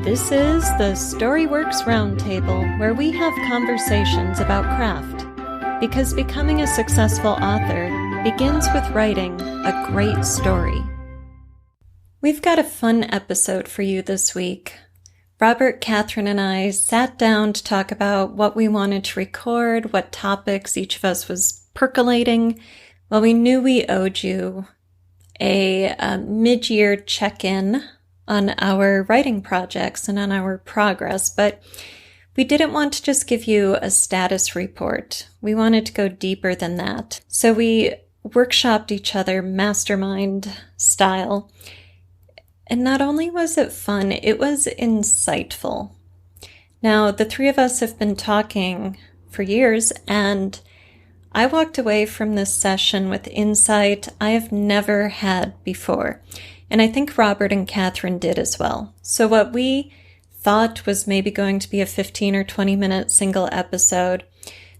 This is the Storyworks Roundtable, where we have conversations about craft. Because becoming a successful author begins with writing a great story. We've got a fun episode for you this week. Robert, Kathryn, and I sat down to talk about what we wanted to record, what topics each of us was percolating. Well, we knew we owed you a mid-year check-in on our writing projects and on our progress, but we didn't want to just give you a status report. We wanted to go deeper than that. So we workshopped each other mastermind style. And not only was it fun, it was insightful. Now, the three of us have been talking for years, and I walked away from this session with insight I have never had before. And I think Robert and Kathryn did as well. So what we thought was maybe going to be a 15 or 20 minute single episode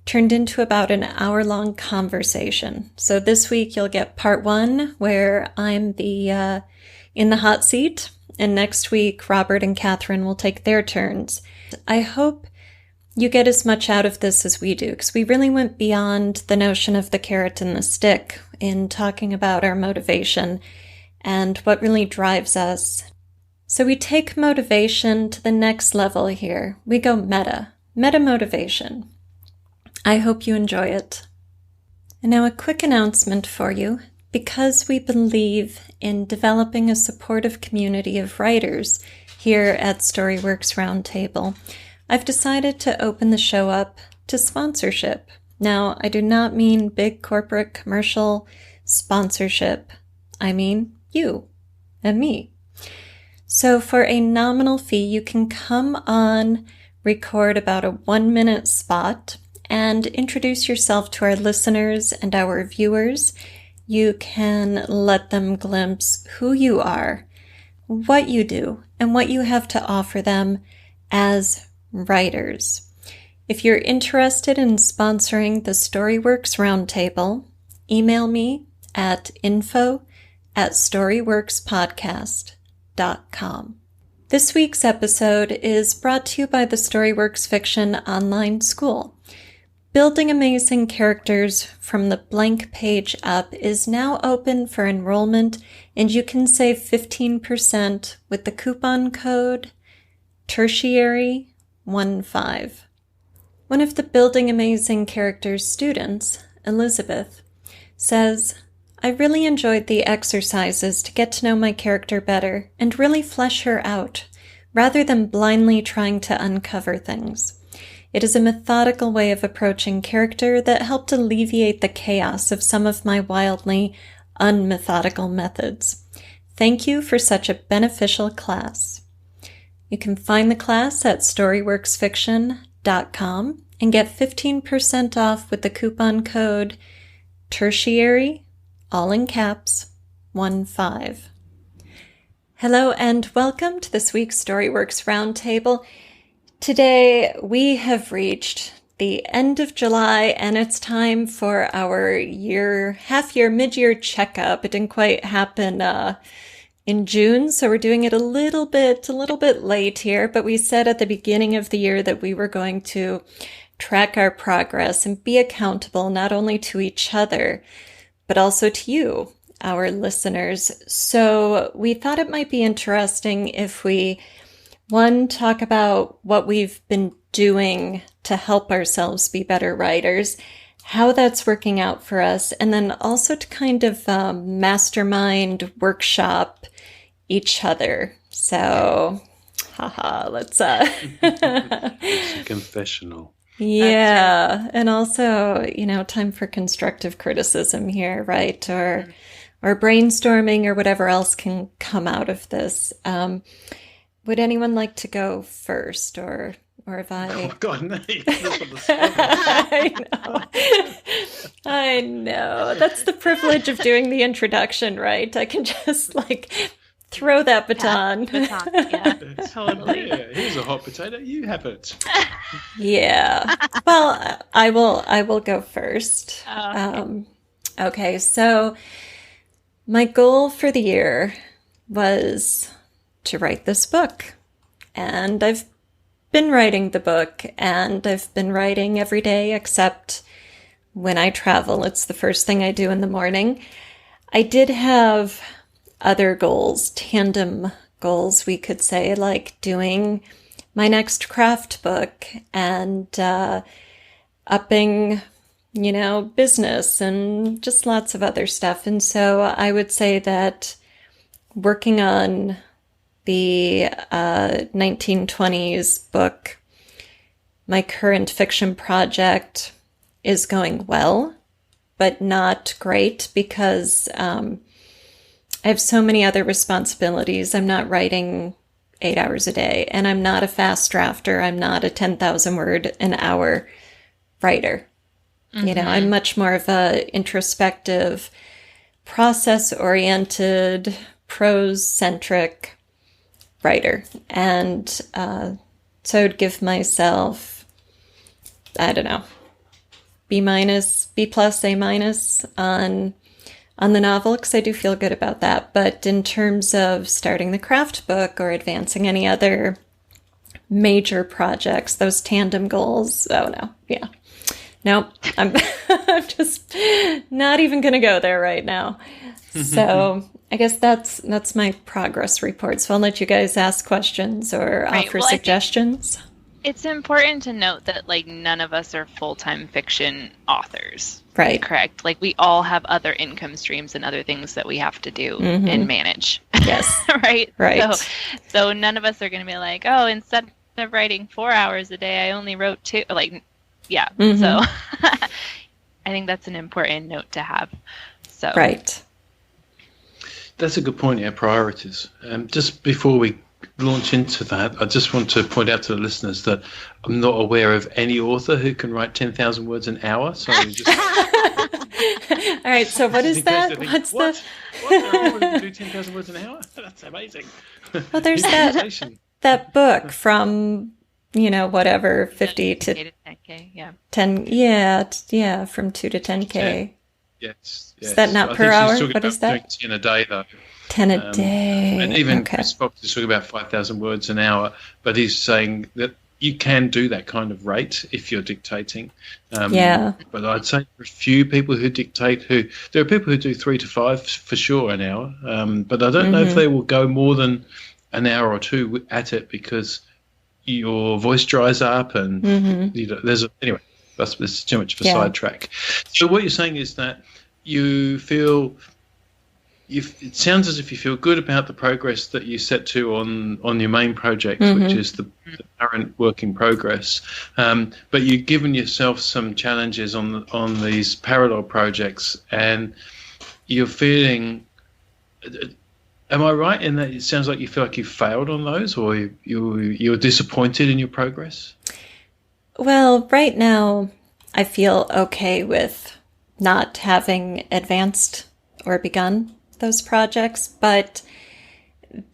turned into about an hour-long conversation. So this week you'll get part one, where I'm in the hot seat, and next week Robert and Kathryn will take their turns. I hope you get as much out of this as we do, because we really went beyond the notion of the carrot and the stick in talking about our motivation and what really drives us. So we take motivation to the next level here. We go meta motivation. I hope you enjoy it. And now a quick announcement for you. Because we believe in developing a supportive community of writers here at Storyworks Roundtable, I've decided to open the show up to sponsorship. Now, I do not mean big corporate commercial sponsorship. I mean you and me. So for a nominal fee, you can come on, record about a 1-minute spot, and introduce yourself to our listeners and our viewers. You can let them glimpse who you are, what you do, and what you have to offer them as writers. If you're interested in sponsoring the Storyworks Roundtable, email me at info@storyworkspodcast.com. This week's episode is brought to you by the Storyworks Fiction Online School. Building Amazing Characters from the Blank Page Up is now open for enrollment, and you can save 15% with the coupon code tertiary15. One of the Building Amazing Characters students, Elizabeth, says, I really enjoyed the exercises to get to know my character better and really flesh her out, rather than blindly trying to uncover things. It is a methodical way of approaching character that helped alleviate the chaos of some of my wildly unmethodical methods. Thank you for such a beneficial class. You can find the class at storyworksfiction.com and get 15% off with the coupon code tertiary, all in caps, 15. Hello and welcome to this week's Storyworks Roundtable. Today we have reached the end of July and it's time for our mid-year checkup. It didn't quite happen in June, so we're doing it a little bit late here, but we said at the beginning of the year that we were going to track our progress and be accountable not only to each other, but also to you, our listeners. So we thought it might be interesting if we, one, talk about what we've been doing to help ourselves be better writers, how that's working out for us, and then also to kind of mastermind, workshop each other. So, let's... It's a confessional. Yeah, and also, time for constructive criticism here, right? Or brainstorming or whatever else can come out of this. Would anyone like to go first, or if I... Oh, God, no. I know. That's the privilege of doing the introduction, right? I can just, throw that baton. Yeah, totally. Yeah, here's a hot potato. You have it. Yeah. Well, I will go first. Okay, so my goal for the year was to write this book. and I've been writing the book, and I've been writing every day except when I travel. It's the first thing I do in the morning. I did have other goals, tandem goals, we could say, like doing my next craft book and upping, business and just lots of other stuff. And so I would say that working on the 1920s book, my current fiction project, is going well, but not great because I have so many other responsibilities. I'm not writing 8 hours a day, and I'm not a fast drafter. I'm not a 10,000 word an hour writer. Mm-hmm. I'm much more of a introspective, process-oriented, prose-centric writer. And so I would give myself, I don't know, B-, B+, A- on the novel, because I do feel good about that. But in terms of starting the craft book or advancing any other major projects, those tandem goals, oh no, yeah. Nope, I'm just not even going to go there right now. So I guess that's my progress report. So I'll let you guys ask questions or offer suggestions. It's important to note that, none of us are full-time fiction authors. Right. Correct. We all have other income streams and other things that we have to do and manage. Yes. Right? Right. So none of us are going to be like, oh, instead of writing 4 hours a day, I only wrote 2. Yeah. Mm-hmm. So I think that's an important note to have. So right. That's a good point, yeah, priorities. Just before we launch into that, I just want to point out to the listeners that I'm not aware of any author who can write 10,000 words an hour. So just... All right, so what is that? What's what? the... What? Are you do 10,000 words an hour? That's amazing. Well, there's that book from... whatever, 50 to 10K, yeah. 10, yeah, from 2 to 10K. Yes. Is that not per hour? What is that? 10 a day, though. 10 a day. And even Chris Fox is talking about 5,000 words an hour, but he's saying that you can do that kind of rate if you're dictating. But I'd say there are a few people who dictate there are people who do 3 to 5 for sure an hour, but I don't know if they will go more than an hour or two at it because your voice dries up and anyway, that's too much of a sidetrack. So what you're saying is that you feel it sounds as if you feel good about the progress that you set to on your main project, which is the current work in progress, but you've given yourself some challenges on these parallel projects, and you're feeling. Am I right in that it sounds like you feel like you've failed on those, or you're disappointed in your progress? Well, right now I feel okay with not having advanced or begun those projects, but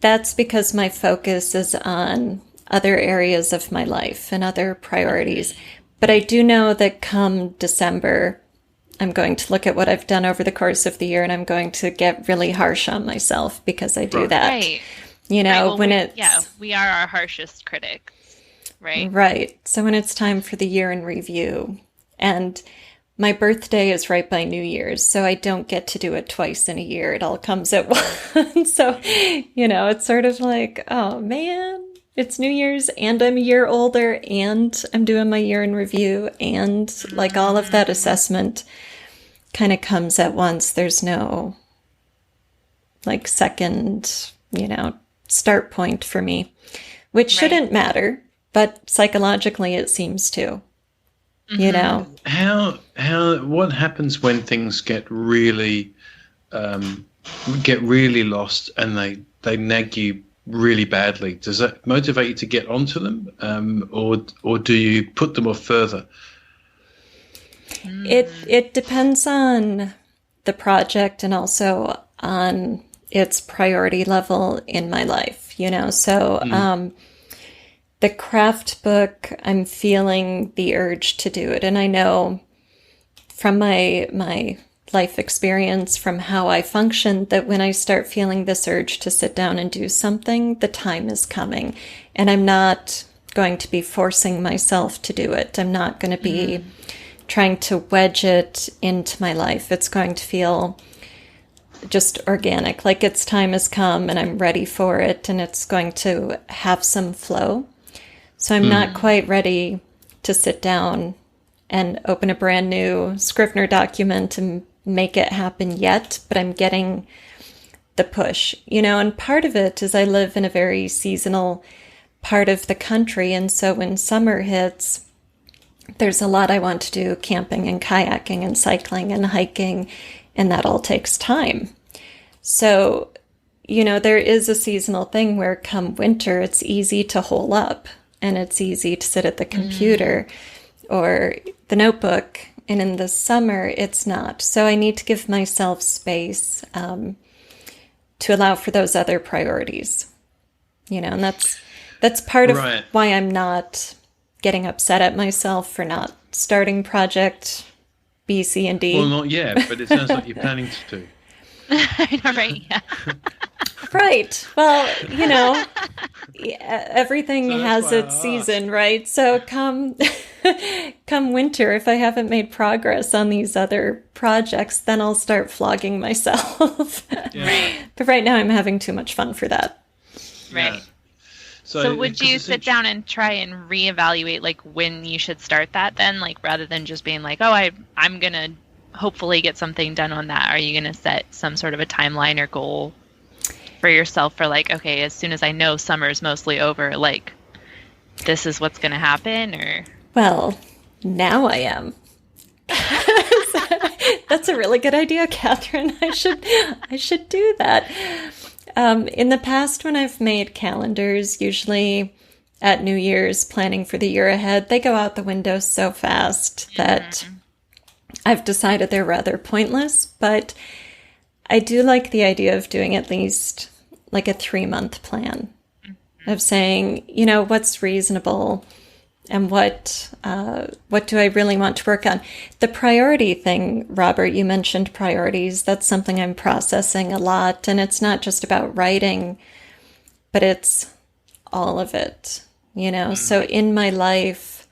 that's because my focus is on other areas of my life and other priorities. But I do know that come December, I'm going to look at what I've done over the course of the year, and I'm going to get really harsh on myself because I do that. Right. We are our harshest critics, right? Right. So when it's time for the year in review, and my birthday is right by New Year's, so I don't get to do it twice in a year. It all comes at once. So, it's sort of like, oh man, it's New Year's and I'm a year older and I'm doing my year in review, and all of that assessment kind of comes at once. There's no second, start point for me, which shouldn't matter, but psychologically it seems to. What happens when things get really lost and they nag you really badly? Does that motivate you to get onto them, or do you put them off further? It depends on the project and also on its priority level in my life, so the craft book, I'm feeling the urge to do it. And I know from my life experience, from how I function, that when I start feeling this urge to sit down and do something, the time is coming. And I'm not going to be forcing myself to do it. I'm not going to be trying to wedge it into my life. It's going to feel just organic, like its time has come and I'm ready for it, and it's going to have some flow. So I'm not quite ready to sit down and open a brand new Scrivener document and make it happen yet, but I'm getting the push, and part of it is I live in a very seasonal part of the country. And so when summer hits, there's a lot I want to do, camping and kayaking and cycling and hiking, and that all takes time. So, there is a seasonal thing where come winter, it's easy to hole up and it's easy to sit at the computer or the notebook. And in the summer, it's not. So I need to give myself space to allow for those other priorities, and that's part of why I'm not getting upset at myself for not starting project B, C, and D. Well, not yet, but it sounds like you're planning to. I know, right? Yeah. Right. Well, everything has its season, right? So come winter, if I haven't made progress on these other projects, then I'll start flogging myself. Right. But right now I'm having too much fun for that. Right. Yeah. So would you sit down and try and reevaluate like when you should start that then, like rather than just being like, oh, I'm going to hopefully get something done on that? Are you going to set some sort of a timeline or goal for yourself for like, okay, as soon as I know summer's mostly over, like this is what's going to happen? Or well, now I am. That's a really good idea, Kathryn. I should do that. In the past, when I've made calendars, usually at New Year's, planning for the year ahead, they go out the window so fast that I've decided they're rather pointless. But I do like the idea of doing at least like a 3-month plan of saying, what's reasonable and what do I really want to work on? The priority thing, Robert, you mentioned priorities. That's something I'm processing a lot. And it's not just about writing, but it's all of it, So in my life,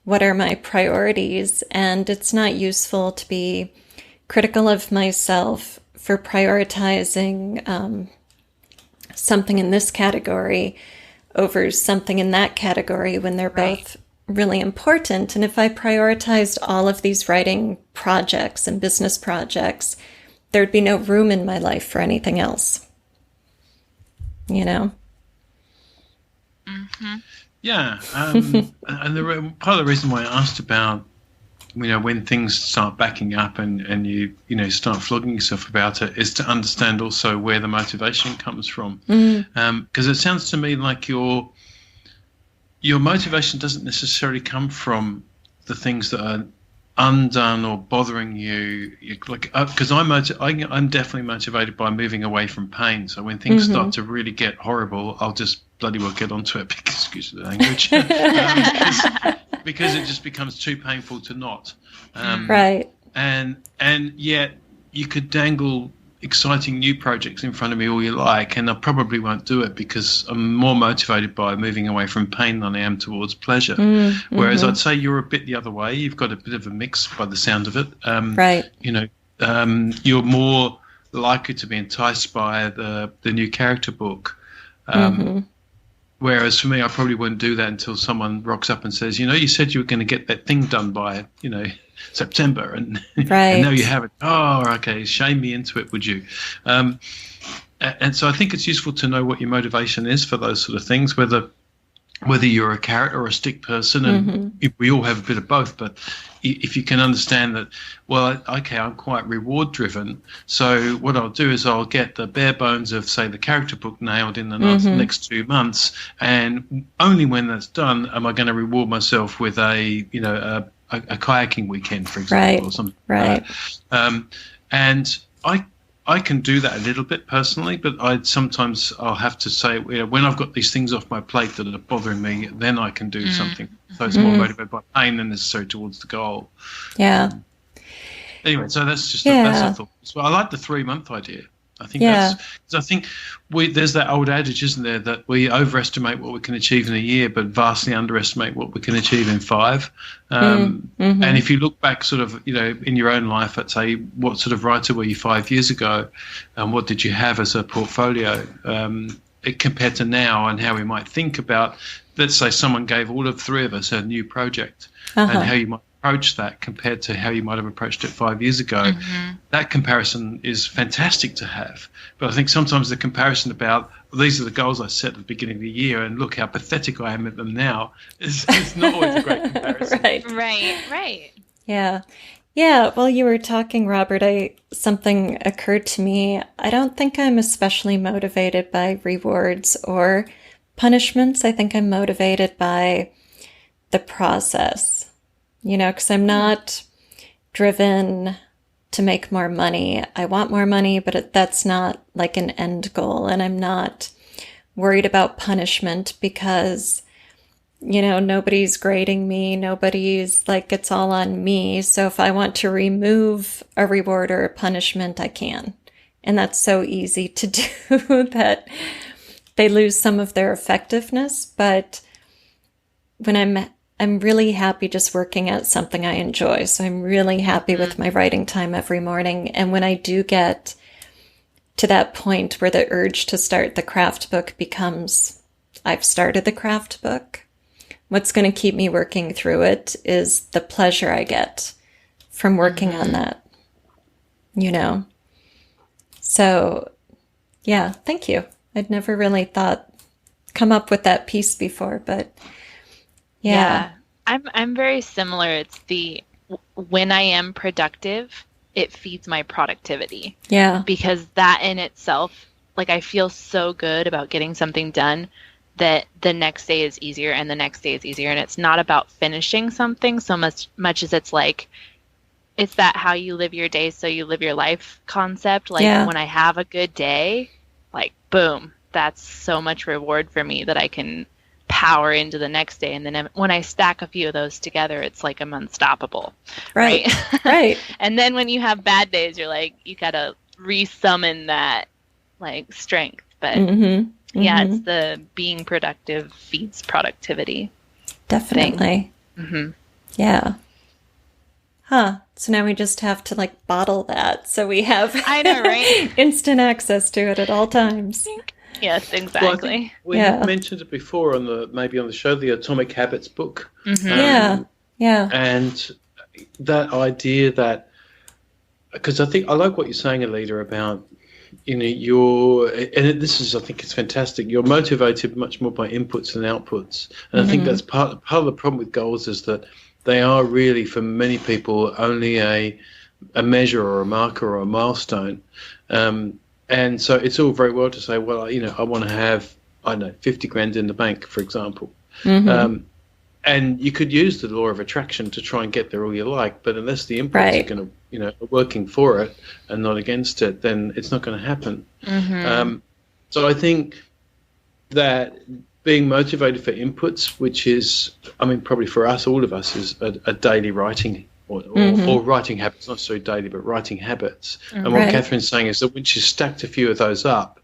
what are my priorities? And it's not useful to be critical of myself for prioritizing something in this category over something in that category when they're both really important. And if I prioritized all of these writing projects and business projects, there'd be no room in my life for anything else. Yeah. And part of the reason why I asked about, when things start backing up and you start flogging yourself about it, is to understand also where the motivation comes from. Because it sounds to me like your motivation doesn't necessarily come from the things that are undone or bothering you. Because I'm definitely motivated by moving away from pain. So when things start to really get horrible, I'll just bloody well get onto it, excuse the language, because it just becomes too painful to not. Right. And yet you could dangle exciting new projects in front of me all you like, and I probably won't do it because I'm more motivated by moving away from pain than I am towards pleasure. Whereas I'd say you're a bit the other way. You've got a bit of a mix by the sound of it. Right. You're more likely to be enticed by the new character book. Whereas for me, I probably wouldn't do that until someone rocks up and says, you said you were going to get that thing done by, September, and, and now you haven't. Oh, okay, shame me into it, would you? And so I think it's useful to know what your motivation is for those sort of things, whether you're a carrot or a stick person, and we all have a bit of both. But if you can understand that, well, okay, I'm quite reward driven. So what I'll do is I'll get the bare bones of, say, the character book nailed in the next 2 months, and only when that's done am I going to reward myself with a kayaking weekend, for example, or something. Right. And I can do that a little bit personally, but I'll have to say, when I've got these things off my plate that are bothering me, then I can do something. So it's more motivated by pain than necessarily towards the goal. Yeah. Anyway, so that's just that's a thought. So I like the 3-month idea. I think that's because I think there's that old adage, isn't there, that we overestimate what we can achieve in a year, but vastly underestimate what we can achieve in 5. And if you look back, sort of, in your own life, let's say, what sort of writer were you 5 years ago, and what did you have as a portfolio compared to now, and how we might think about, let's say, someone gave all of 3 of us a new project, and how you might approach that compared to how you might have approached it 5 years ago. That comparison is fantastic to have, but I think sometimes the comparison about, well, these are the goals I set at the beginning of the year and look how pathetic I am at them now is not always a great comparison. Right. Yeah, while you were talking, Robert, something occurred to me. I don't think I'm especially motivated by rewards or punishments. I think I'm motivated by the process. Because I'm not driven to make more money. I want more money, but that's not like an end goal. And I'm not worried about punishment because, nobody's grading me. Nobody's like, it's all on me. So if I want to remove a reward or a punishment, I can. And that's so easy to do that they lose some of their effectiveness. But when I'm really happy just working at something I enjoy. So I'm really happy with my writing time every morning. And when I do get to that point where the urge to start the craft book becomes, I've started the craft book, what's going to keep me working through it is the pleasure I get from working on that, So, yeah, thank you. I'd never really come up with that piece before, but yeah. I'm very similar. It's when I am productive, it feeds my productivity. Yeah. Because that in itself, like, I feel so good about getting something done that the next day is easier and the next day is easier. And it's not about finishing something so much as it's like, it's that how you live your day so you live your life concept. Like when I have a good day, like, boom, that's so much reward for me that I can power into the next day. And then when I stack a few of those together, it's like I'm unstoppable. Right. And then when you have bad days, you're like, you got to resummon that like strength. But it's the being productive feeds productivity. Definitely. Yeah. Huh. So now we just have to like bottle that. So we have I know, right? instant access to it at all times. Yes, exactly. Well, we have mentioned it before on the show, the Atomic Habits book. Yeah. And that idea that, because I like what you're saying, Alida, about this is, I think it's fantastic. You're motivated much more by inputs than outputs, and I think that's part of the problem with goals is that they are really, for many people, only a measure or a marker or a milestone. And so it's all very well to say, well, I want to have, 50 grand in the bank, for example. And you could use the law of attraction to try and get there all you like, but unless the inputs are going to, are working for it and not against it, then it's not going to happen. So I think that being motivated for inputs, which is, probably for us, all of us, is a daily writing or writing habits, not so daily, but writing habits. And what Kathryn's saying is that once you stacked a few of those up,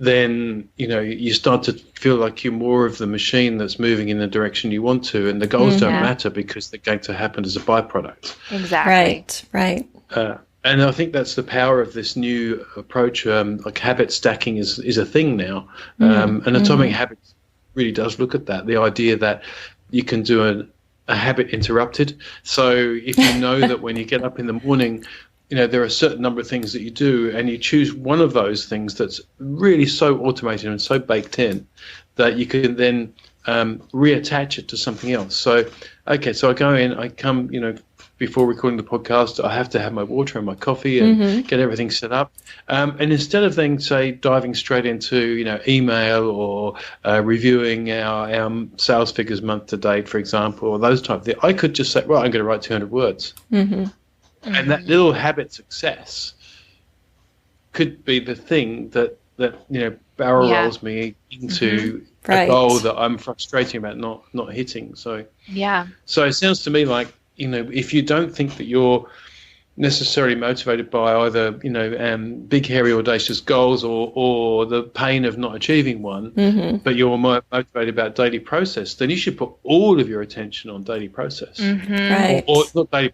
then, you start to feel like you're more of the machine that's moving in the direction you want to, and the goals don't matter because they're going to happen as a byproduct. Exactly. Right. And I think that's the power of this new approach. Like habit stacking is a thing now. And Atomic Habits really does look at that, the idea that you can do a habit interrupted. So if you know that when you get up in the morning, there are a certain number of things that you do, and you choose one of those things that's really so automated and so baked in that you can then reattach it to something else. So I go in, I come, before recording the podcast, I have to have my water and my coffee and get everything set up. And instead of then, say, diving straight into, email or reviewing our sales figures month to date, for example, or those type of things, I could just say, well, I'm going to write 200 words. And that little habit success could be the thing that barrel rolls me into a goal that I'm frustrating about not hitting. So it sounds to me like, if you don't think that you're necessarily motivated by either big, hairy, audacious goals or the pain of not achieving one, but you're more motivated about daily process, then you should put all of your attention on daily process. Right. Or not daily,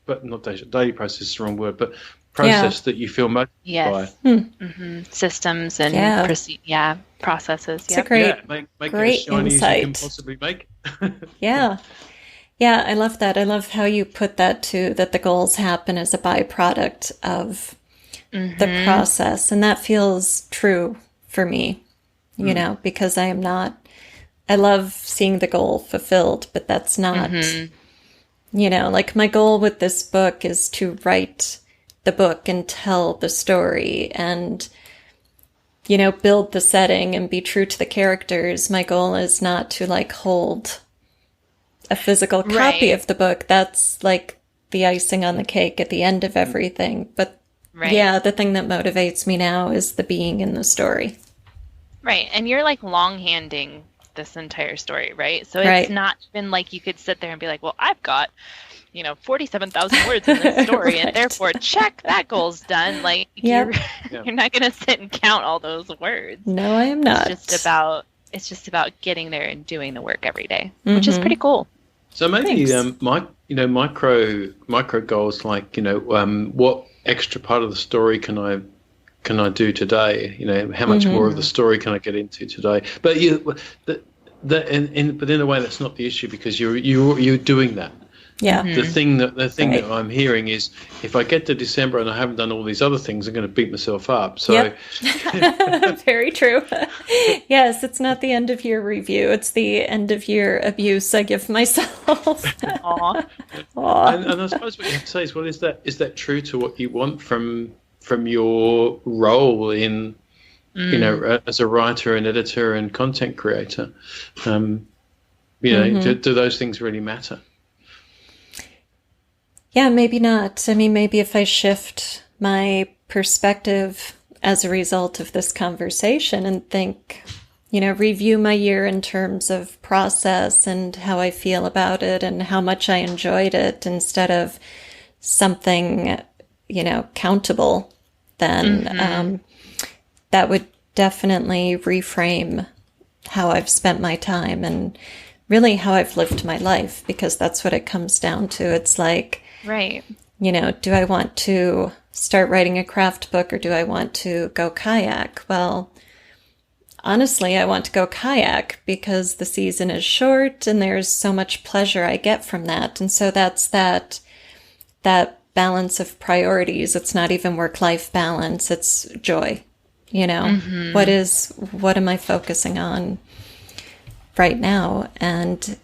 but not daily process is the wrong word, but process that you feel motivated by. Systems and processes. It's a great, make great it as shiny insight. as you can possibly make. Yeah, I love that. I love how you put that too, that the goals happen as a byproduct of the process. And that feels true for me, because I love seeing the goal fulfilled, but that's not, like my goal with this book is to write the book and tell the story and, build the setting and be true to the characters. My goal is not to hold a physical copy of the book. That's like the icing on the cake at the end of everything. But the thing that motivates me now is the being in the story. Right. And you're long-handing this entire story, right? So it's not even like you could sit there and be like, well, I've got, 47,000 words in this story and therefore check, that goal's done. You're not going to sit and count all those words. No, I am not. It's just about getting there and doing the work every day, which is pretty cool. So maybe micro goals what extra part of the story can I do today? How much more of the story can I get into today? But but in a way that's not the issue, because you're doing that. Yeah. The thing that I'm hearing is, if I get to December and I haven't done all these other things, I'm going to beat myself up. So very true. Yes, it's not the end of year review; it's the end of year abuse I give myself. Aww. And I suppose what you have to say is, well, is that true to what you want from your role in as a writer and editor and content creator? Do those things really matter? Yeah, maybe not. I mean, maybe if I shift my perspective as a result of this conversation and think, review my year in terms of process and how I feel about it and how much I enjoyed it, instead of something, countable, then that would definitely reframe how I've spent my time and really how I've lived my life, because that's what it comes down to. It's like, right. Do I want to start writing a craft book or do I want to go kayak? Well, honestly, I want to go kayak because the season is short and there's so much pleasure I get from that. And so that's that balance of priorities. It's not even work-life balance. It's joy. What am I focusing on right now? And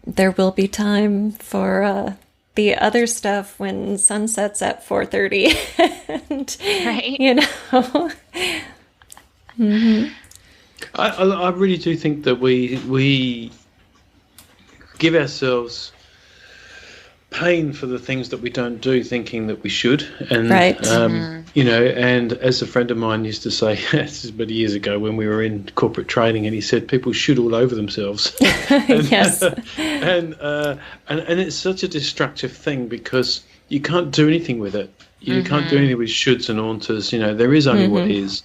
there will be time for the other stuff when sun sets at 4:30. And, I really do think that we give ourselves pain for the things that we don't do, thinking that we should. And and as a friend of mine used to say, this is many years ago when we were in corporate training, and he said people should all over themselves. Yes. And it's such a destructive thing, because you can't do anything with it. You can't do anything with shoulds and oughtas. There is only what is.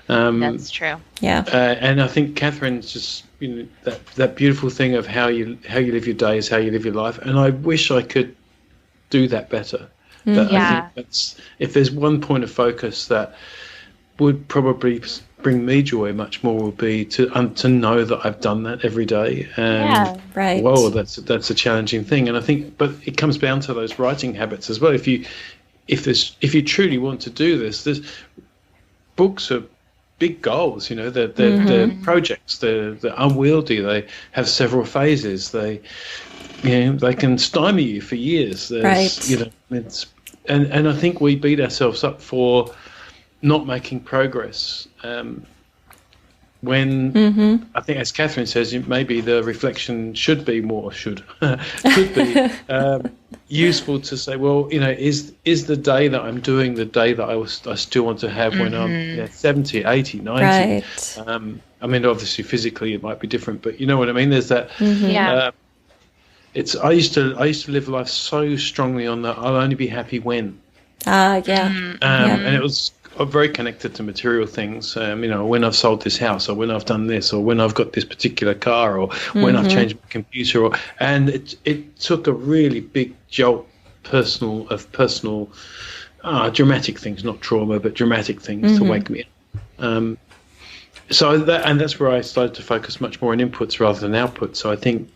That's true. Yeah. And I think Kathryn's just that beautiful thing of how you live your days, how you live your life. And I wish I could do that better. But I think if there's one point of focus that would probably bring me joy much more, would be to know that I've done that every day. And whoa, that's a challenging thing. And I think, but it comes down to those writing habits as well. If you truly want to do this, books are big goals. They're projects. They're unwieldy. They have several phases. They can stymie you for years. And I think we beat ourselves up for not making progress. When I think, as Kathryn says, maybe the reflection should be useful to say, well, is the day that I'm doing the day that I still want to have when I'm 70, 80, 90? Right. I mean, obviously physically it might be different, but you know what I mean? There's that. I used to live life so strongly on that I'll only be happy when. And it was very connected to material things. When I've sold this house, or when I've done this, or when I've got this particular car, or when I've changed my computer, and it took a really big jolt, personal, dramatic things, not trauma, but dramatic things to wake me up. That's where I started to focus much more on inputs rather than outputs. So I think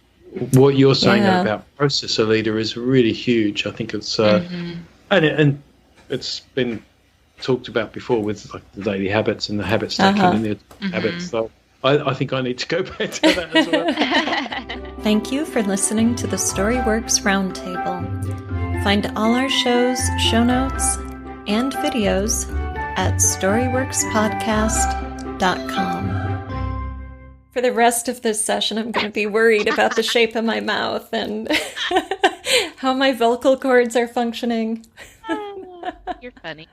what you're saying about process, Alida, is really huge. I think it's and it's been talked about before with like the daily habits and the habit stacking and the habits. So I think I need to go back to that as well. Thank you for listening to the Storyworks Roundtable. Find all our shows, show notes, and videos at storyworkspodcast.com. For the rest of this session, I'm going to be worried about the shape of my mouth and how my vocal cords are functioning. You're funny.